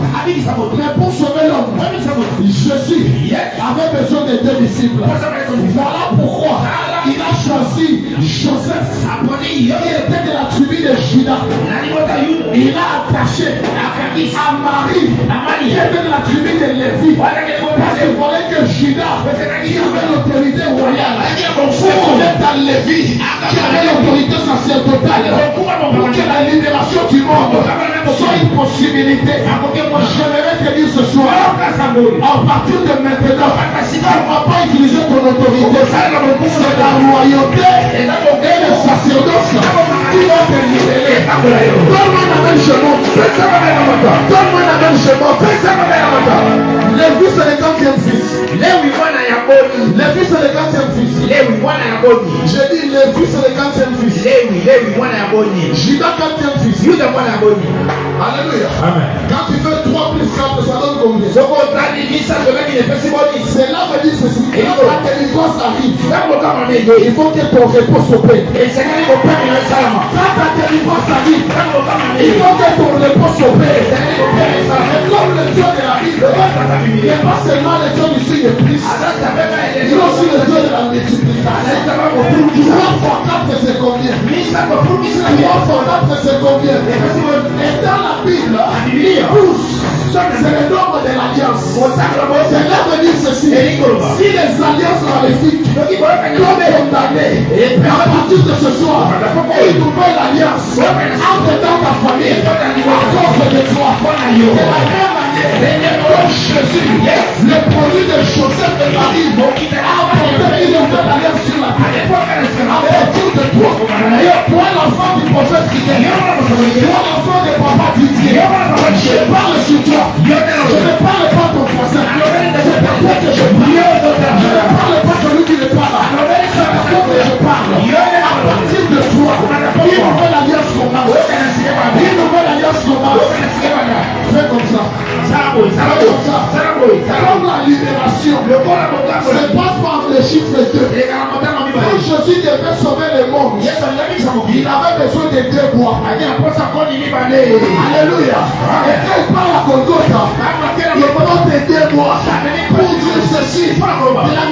Speaker 1: Mais pour sauver l'homme, Jésus avait besoin de 2 disciples. Voilà pourquoi il a choisi Joseph, qui était de la tribu de Juda. Il a attaché à Marie, qui était de la tribu de Lévi. Parce qu'il fallait que Juda, qui avait l'autorité royale, pour mettre à Lévi, qui avait l'autorité sacerdotale, pour que la libération du monde soit une possibilité. J'aimerais te dire ce soir, à partir de maintenant, tu ne vas pas utiliser ton autorité. C'est la royauté et le sacerdoce qui va te libérer. Donne-moi la main, je monte. Donne-moi la même chemin. Lévi, c'est le 4e fils. Lévi, c'est le 4e fils. J'ai dit Lévi, c'est le 4e fils. Judas, 4e fils. Alléluia. Amen. Quand tu fais 3 plus 4, ça donne combien? C'est là que dit ceci. Quand la délivrance arrive, il faut que ton repos s'opère. Quand ta délivrance arrive, il faut que ton repos s'opère. Et comme le Dieu de la Bible n'est pas seulement le Dieu du signe de Christ, il est aussi le Dieu de la multiplication. 3 fois 4 c'est combien? 3 fois 4 c'est combien? Et dans la Bible, 12, c'est le nombre de l'alliance. C'est là que dit ceci. Si les alliances maléfiques sont condamnées, à partir de ce soir, une nouvelle alliance entre dans ta famille à cause de toi. De la même manière, comme Jésus, le produit de Joseph et Marie, a apporté une nouvelle alliance sur la terre. À partir de toi, toi l'enfant du prophète Fidèle, toi l'enfant de papa Didier, je parle sur toi. Je ne parle pas ton voisin. C'est à toi que je parle. Je ne parle pas celui qui ne parle. C'est à toi que je parle. À partir de toi, une nouvelle alliance commence. Une nouvelle alliance commence. Fais comme ça. Comme la libération se passe par le chiffre 2. Quand Jésus devait sauver le monde, il avait besoin de 2 bois. Alléluia. Et quand il parle à Golgotha, il porte 2 bois pour dire ceci. De la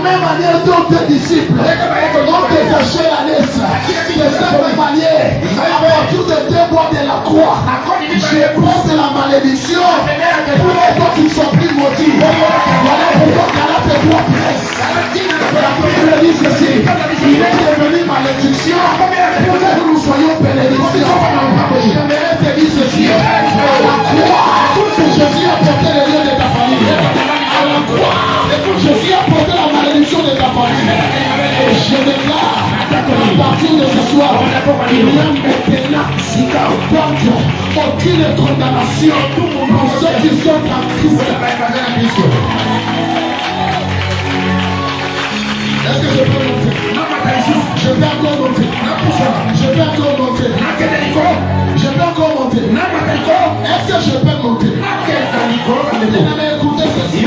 Speaker 1: même manière dont tes disciples ont détaché la laisse, de cette manière, à partir de 2 bois de la croix, je porte la malédiction pour que toi tu ne sois plus maudit. Voilà pourquoi Galate 3 presse. La Bible dit ceci. Il est devenu malédiction pour que nous soyons bénédictions. J'aimerais te dire ceci. À la croix, Jésus a porté le lieu de ta famille. À la croix, Jésus a porté la malédiction de ta famille. Et je déclare à partir de ce soir, il y a maintenant aucune condamnation pour ceux qui sont en Christ. Est-ce que je peux monter? Je peux encore monter. Je peux encore monter. Je peux encore monter. Est-ce que je peux monter? Écoutez ceci.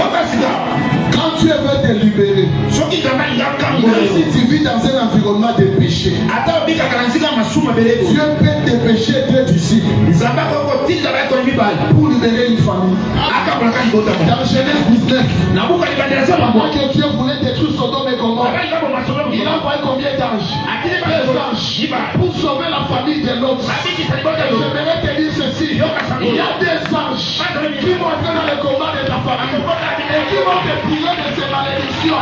Speaker 1: Quand tu veux te libérer, si tu vis dans un environnement de péché, Dieu peut te pécher tes disciples pour libérer une famille. Dans Genèse 19, moi que Dieu voulait détruire Sodome et Gomorrhe, il a envoyé combien d'anges? 2 anges pour sauver la famille de l'autre. J'aimerais te dire ceci. Il y a 2 anges qui vont entrer dans le combat de ta famille et qui vont te prier de ces malédictions.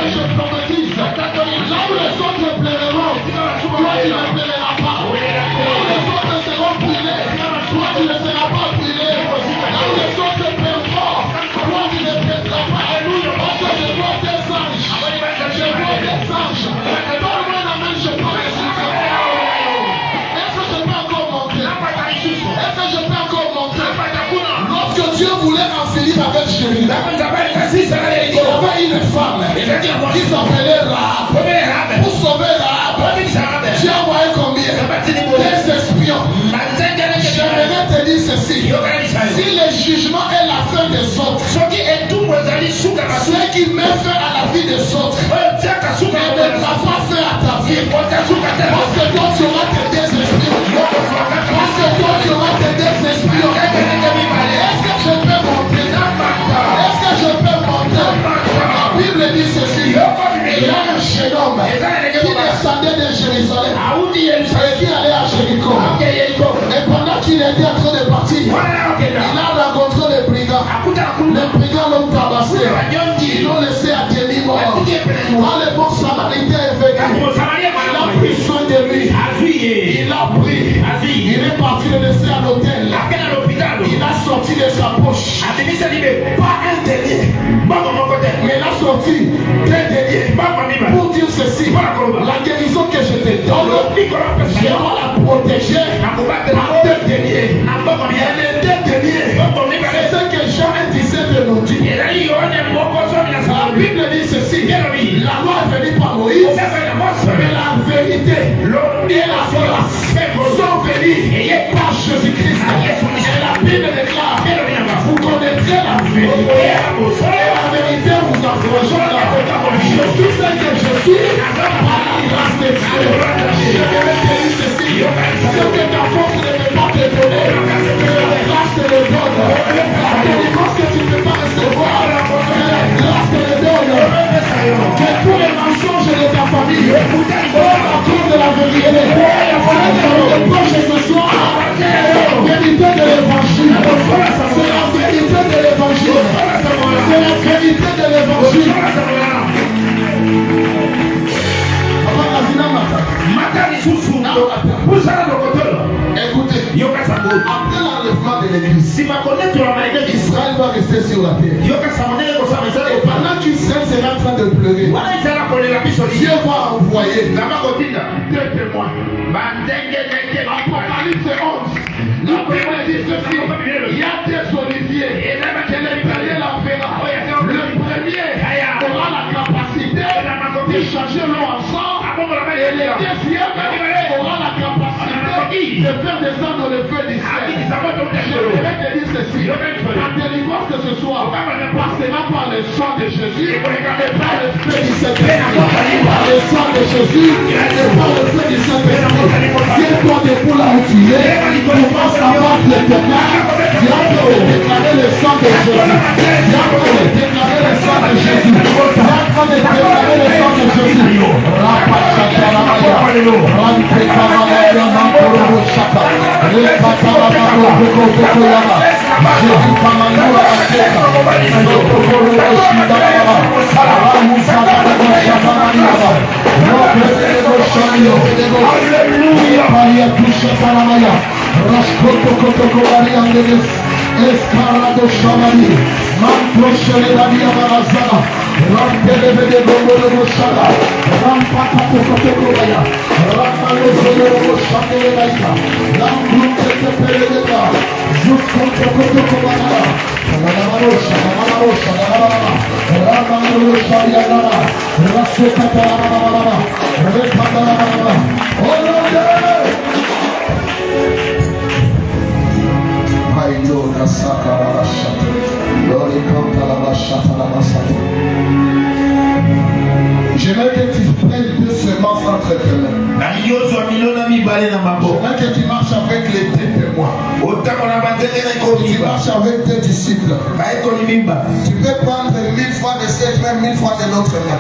Speaker 1: Je prophétise. Là où les autres pleureront, toi tu ne pleureras pas. Là où les autres seront brûlés, toi tu ne seras pas brûlé. Là où les autres pleureront, toi tu ne pleureras pas. Parce que je vois 2 anges. Je vois 2 anges. Donne-moi la main, je prends les sous. Est-ce que je peux encore monter? Est-ce que je peux encore monter? Lorsque Dieu voulait en finir avec Jérémie, il avait une femme qui s'appelait Rahab. Pour sauver Rahab, Dieu a envoyé combien? 2 espions. J'aimerais te dire ceci. Si le jugement est la fin des autres, ce qui met fin à la vie des autres, ne va pas faire à ta vie. Parce que toi tu auras tes 2 espions. Parce que toi tu auras tes 2 espions. Est-ce que je peux monter? Est-ce que je peux monter? La Bible dit ceci. Il y a un jeune homme qui descendait de Jérusalem et qui allait à Jéricho. Et pendant qu'il était en train de partir, il a rencontré les brigands. Les brigands l'ont tabassé. Ils l'ont laissé à demi-mort. Quand le bon samaritain est venu, il a pris soin de lui. Il a pris. Il est parti le laisser à l'hôtel. Il a sorti de sa poche pas un denier, mais il a sorti 2 deniers pour dire ceci. La guérison que je te donne, j'ai la protégé par deux deniers. Et les deux deniers, c'est ce que Jean 17 nous dit. La Bible dit ceci. La loi est venue par Moïse, mais la vérité et la grâce sont venues par Jésus-Christ. Et la Bible déclare, vous connaîtrez la vérité, et la vérité vous affranchira. Je suis ce que je suis par la grâce de Dieu. Je vais te dire ceci, ce que ta force ne peut pas te donner, la grâce te le donne. La délivrance que tu ne peux pas recevoir, la grâce te le donne. Que tous les mensonges de ta famille, à cause de la vérité, c'est proche ce soir, c'est la vérité de l'évangile. C'est la vérité de l'évangile. C'est la vérité de l'évangile. Écoutez, après l'enlèvement de l'église, Israël va rester sur la terre. Et pendant qu'Israël sera en train de pleurer, Dieu va envoyer deux témoins. Apocalypse 11. La Bible dit ceci. Il y a des oliviers. Et que l'Éternel la verra. Le premier aura la capacité de changer l'eau en sang. Et le deuxième aura la capacité de faire descendre le feu du ciel. Je voudrais te dire ceci. La délivrance de ce soir passera par le sang de Jésus et par le feu du Saint-Esprit. Par le sang de Jésus et par le feu du Saint-Esprit. Tiens-toi debout là où tu es. Commence à battre l'Éternel. Viens pour déclarer le sang de Jésus. Viens pour déclarer le sang de Jésus. Viens pour déclarer le sang de Jésus. Escarado Shamani, Mantro Sheredadia Barazana, Rampeleve de Bobo Shada, Rampata Kokotokobaya, Rampalo Zoro Shakeleka, Lambrun Tepelega, Zuskon Kokotokobaya, Ramarosha, Ramarosha, Ramarosha, Ramarosha, Rasuka Parama, Repadama, oh Lord! J'aimerais que tu prennes deux semences entre tes mains. J'aimerais que tu marches avec les deux témoins. Tu marches avec tes disciples. Tu peux prendre 1000 francs de cette main, 1000 francs de l'autre main.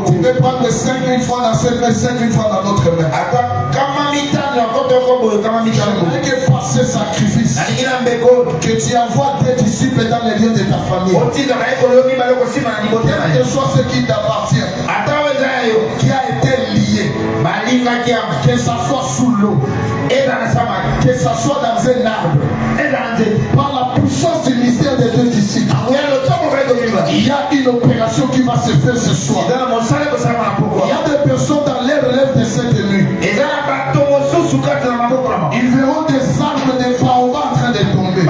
Speaker 1: Tu peux prendre 5000 francs dans cette main, 5000 francs dans l'autre main. J'aimerais que par ce sacrifice, que tu envoies tes disciples dans les lieux de ta famille. Que ce soit ce qui t'appartient, qui a été lié, que ça soit sous l'eau, que ça soit dans un arbre, par la puissance du mystère des deux disciples. Il y a une opération qui va se faire ce soir. Il y a des personnes dans les relèves de cette nuit. Ils verront des arbres de baobab en train de tomber.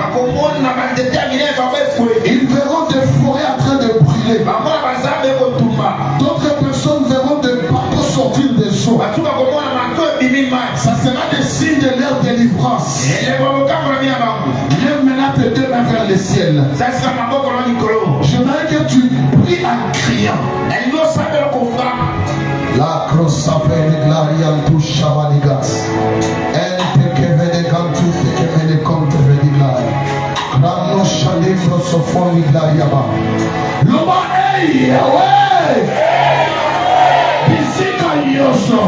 Speaker 1: Ils verront des forêts en train de brûler. D'autres personnes verront des bateaux sortir des eaux. Ça sera des signes de leur délivrance. Lève maintenant tes deux mains vers le ciel. J'aimerais que tu pries en criant. La crosse s'appelle Glarian Touchavanigas. Elle te kevede kantu te kevede konte vedilar. Krano shalibro sofoni glariaba. Loma ei Yahweh. Bisika yoso.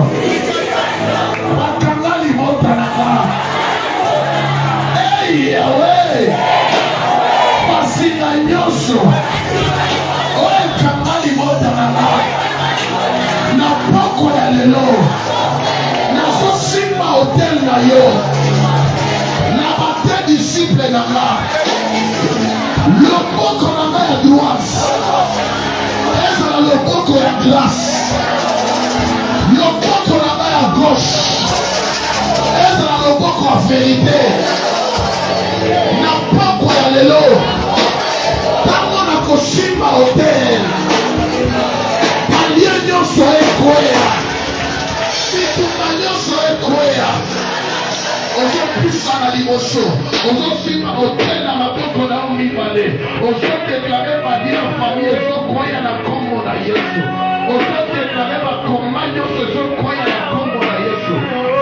Speaker 1: Bakangali motanaka. Ei Yahweh. Basika yoso. Oe kangali motanaka. Na poko ya lelo na so simba hotel na yo na bate disciple na nga loboko na nga ya droite ezala loboko ya glace loboko na nga ya gauche en vérité. Na poko ya lelo. Tango na koshima hotel. Palie nyonso ekoya. Bitumba nyonso ekoya. Ozopisa na liboso. Ozofima hotel na maboko na omibale. Ozodeklare badi ya famille ezokoya na kombo na Yesu. Ozodeklare bakoma nyonso ezokoya na kombo na Yesu.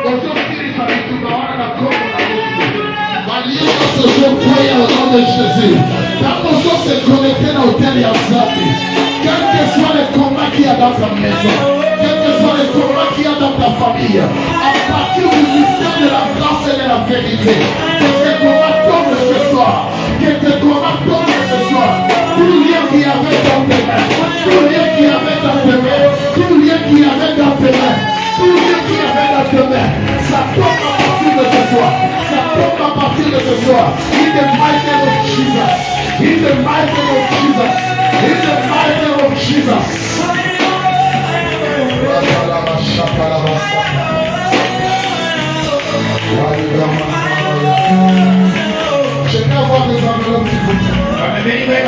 Speaker 1: Ozokirisa bitumba wana na kombo na Yesu. Badi nyonso ezokoya au nom de Jésus. Tango se connecter na hotel ya Nzambe. Quel que soit le combat qu'il y a dans ta maison, quel que soit le combat qu'il y a dans ta famille, à partir du mystère de la grâce et de la vérité, que ce combat tombe ce soir, que ce combat tombe ce soir, tout lien qui avait dans tes mains, tout lien qui avait dans tes mains, tout lien qui avait dans tes mains, tout lien qui avait dans tes mains, ça tombe à partir de ce soir, ça tombe à partir de ce soir, in the mighty name of Jesus, in the mighty name of Jesus. In the mighty name of Jesus. J'aimerais avoir des enveloppes s'il vous plaît.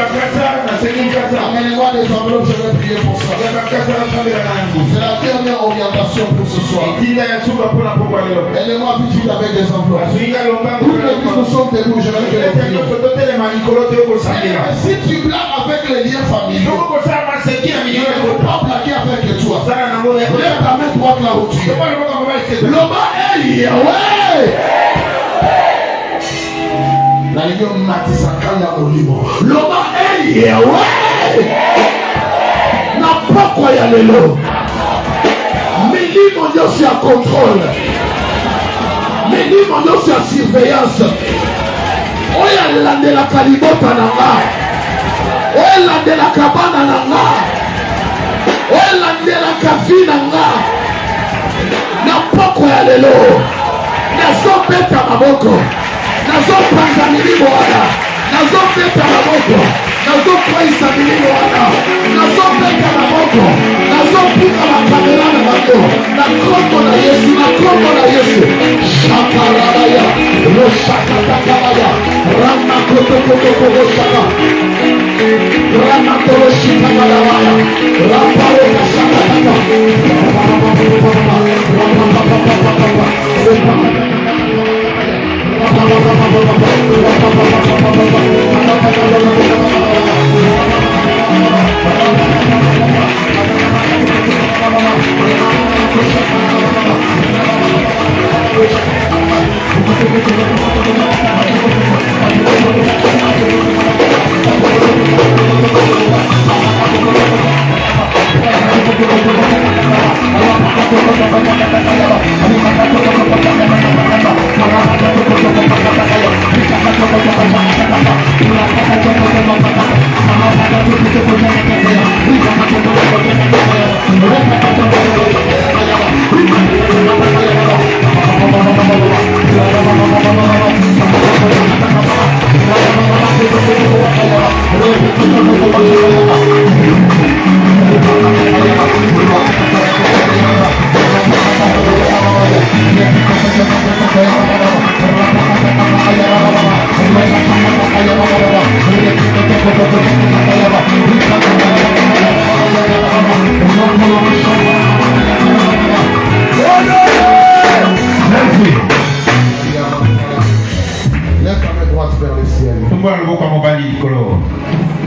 Speaker 1: Amenez-moi des enveloppes, je vais prier pour ça. C'est la dernière orientation pour ce soir. Aidez-moi vite vite avec des enveloppes. Toutes les qui sont debout, je vais que les prier. Si tu blagues avec les liens familiaux, ne faut pas blaguer avec toi. Lève ta main droite là où tu es. Loba Yahweh. La ligne Matissa Kaya Olimo. Loba Yahweh. N'a pas quoi y aller là. Midi mon Dieu c'est à contrôle. Midi mon Dieu c'est à surveillance. Oya lande la kalibota nanga. Oya lande la kabana nanga. Oya lande la kafi nanga. N'a pas quoi y aller là. Nazo beta maboko. Nazo pranga milimo wana. Nazo beta maboko. Nazo praisa milimo wana. Nazo beta maboko. Nazo pika makamera na maboko. Na kombo na Yesu, na kombo na Yesu. Shakarabaya, Roshakatakabaya, Rama Kotokotokobo Shaka, Rama Koroshikabalawaya, Raparo Kashakataka,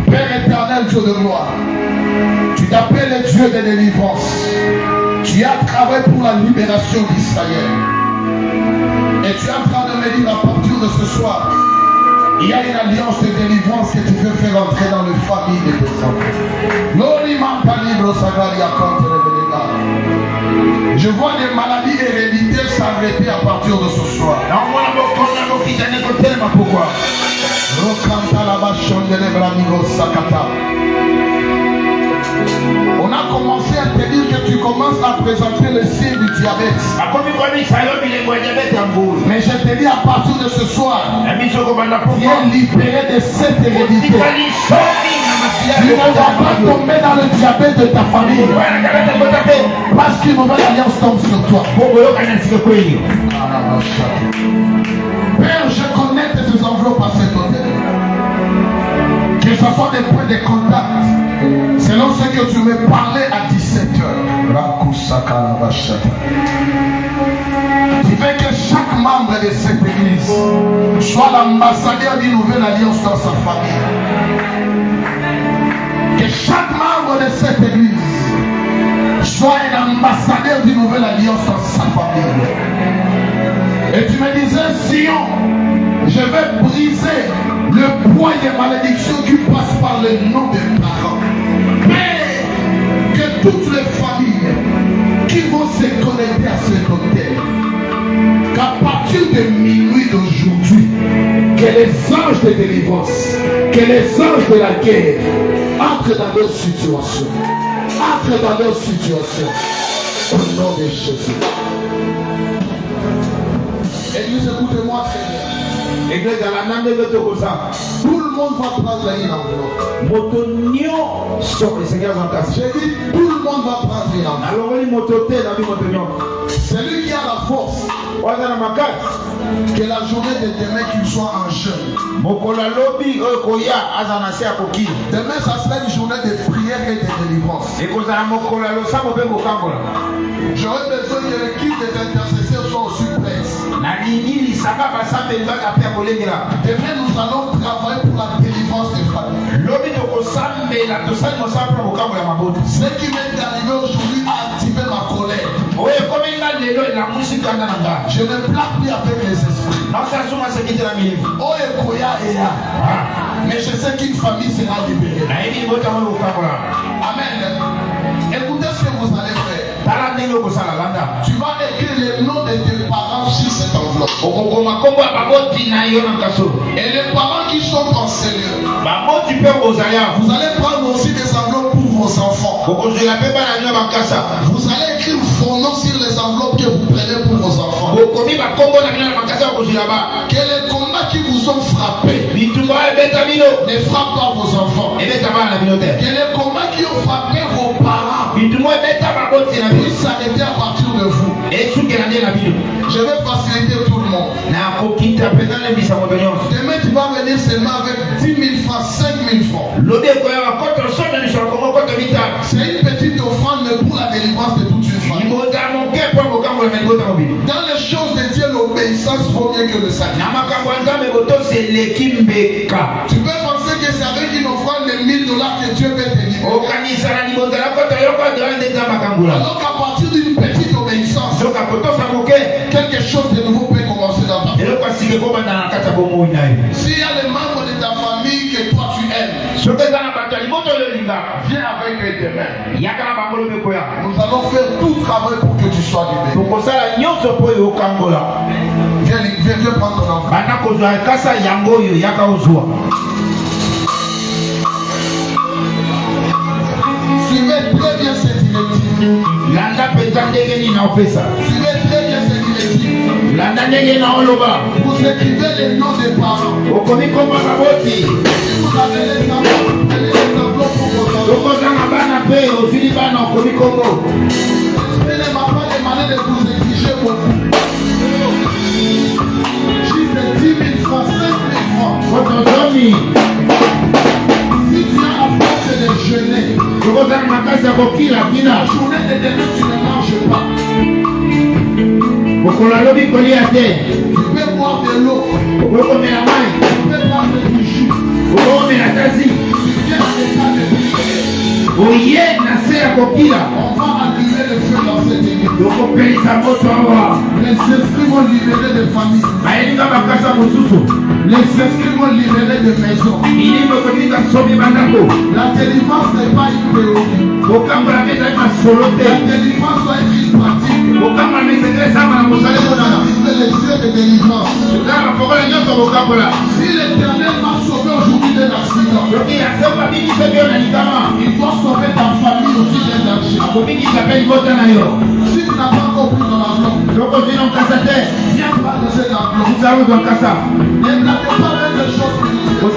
Speaker 1: Père éternel, Dieu de gloire, tu t'appelles Dieu de délivrance. Tu as travaillé pour la libération d'Israël. Et tu es en train de me dire à partir de ce soir, il y a une alliance de délivrance que tu veux faire entrer dans les familles de tes enfants. Je vois des maladies héréditaires s'arrêter à partir de ce soir. On a commencé à te dire que tu commences à présenter le signe du diabète. Mais je te dis à partir de ce soir, tu es libéré de cette hérédité. Tu ne vas pas tomber dans le diabète de ta famille. Parce qu'une nouvelle alliance tombe sur toi. Père, je connecte tes enveloppes à cet hôtel. Que ce soit des points de contact. Selon ce que tu me parlais à 17h. Tu veux que chaque membre de cette église soit l'ambassadeur d'une nouvelle alliance dans sa famille. Que chaque membre de cette église soit un ambassadeur d'une nouvelle alliance dans sa famille. Et tu me disais, Sion, je vais briser le poids des malédictions qui passent par le nom des parents. Mais que toutes les familles qui vont se connecter à cet hôtel, qu'à partir de minuit d'aujourd'hui, que les anges de délivrance, que les anges de la guerre entrent dans leur situation. Entrent dans leur situation. Au nom de Jésus. Église, écoutez-moi très bien. Église, tout le monde va prendre une enveloppe. J'ai dit, tout le monde va prendre une enveloppe. Celui qui a la force, que la journée de demain qu'il soit en jeûne. Demain, ça sera une journée de prière et de délivrance. J'aurais besoin que l'équipe des intercesseurs soit aussi prête. Demain, nous allons travailler pour la délivrance des familles. Ce qui m'est arrivé aujourd'hui a activé ma colère. Je ne plaque plus avec les esprits. Mais je sais qu'une famille sera libérée. Amen. Écoutez ce que vous allez faire. Tu vas écrire le nom de tes parents sur cette enveloppe. Et les parents qui sont cancellés, vous allez prendre aussi des enveloppes pour vos enfants. Vous allez écrire vos noms sur les enveloppes que vous prenez pour vos enfants. Que les combats qui vous ont frappé ne frappent pas vos enfants. Que les combats qui ont frappé vos parents puissent s'arrêter à partir de vous. Je vais faciliter tout le monde. Demain, tu vas venir seulement avec 10 000 francs, 5 000 francs. C'est une petite offrande pour la délivrance de toute une famille. Dans les choses de Dieu, l'obéissance vaut mieux que le sacrifice. Tu peux penser que c'est avec une offrande de $1000 que Dieu peut te délivrer. Alors qu'à partir d'une petite obéissance, quelque chose de nouveau peut commencer dans ta vie. S'il y a les membres de ta famille que toi tu aimes, viens avec eux demain. Nous allons faire tout travail pour que tu sois libéré. Viens prendre ton enfant. Suivez très bien cette directive. Suivez très bien cette directive. Vous écrivez les noms des parents. Si vous avez les enveloppes, prenez les enveloppes pour vos enfants. L'esprit ne m'a pas demandé de vous exiger beaucoup. Juste 10 000 francs, 5 000 francs. Si tu as la force de jeûner, la journée de demain, tu ne manges pas. Tu peux boire de l'eau. Tu peux prendre du jus. Tu viens en état de prière. On va allumer le feu dans cette église. Les esprits vont libérer des familles. Les esprits vont libérer des maisons. La délivrance n'est pas une théorie. La délivrance doit être une pratique. Les yeux de délivrance. Si l'Éternel m'a sauvé aujourd'hui d'un accident, il doit sauver ta famille aussi d'un accident. Si tu n'as pas compris ton enveloppe, viens prendre cette enveloppe. Ne blaguez pas avec les choses spirituelles.